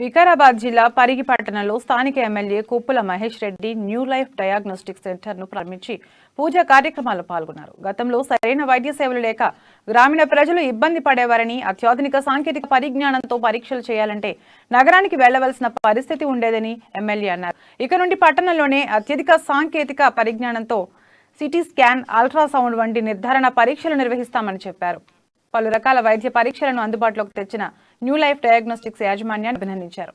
వికారాబాద్ జిల్లా పరిగి పట్టణంలో స్థానిక MLA Koppula Mahesh Reddy new life diagnostic centre ను ప్రారంభించి పూజా కార్యక్రమాల్లో పాల్గొన్నారు. గతంలో సరైన వైద్య సేవలు లేక గ్రామీణ ప్రజలు ఇబ్బంది పడేవారని, అత్యాధునిక సాంకేతిక పరిజ్ఞానంతో పరీక్షలు చేయాలంటే నగరానికి వెళ్లవలసిన పరిస్థితి ఉండేదని ఎమ్మెల్యే అన్నారు. ఇక నుండి పట్టణంలోనే అత్యధిక సాంకేతిక పరిజ్ఞానంతో సిటీ స్కాన్, అల్ట్రాసౌండ్ వంటి నిర్ధారణ పరీక్షలు నిర్వహిస్తామని చెప్పారు. పలు రకాల వైద్య పరీక్షలను అందుబాటులోకి తెచ్చిన న్యూ లైఫ్ డయాగ్నోస్టిక్స్ యాజమాన్యాన్ని అభినందించారు.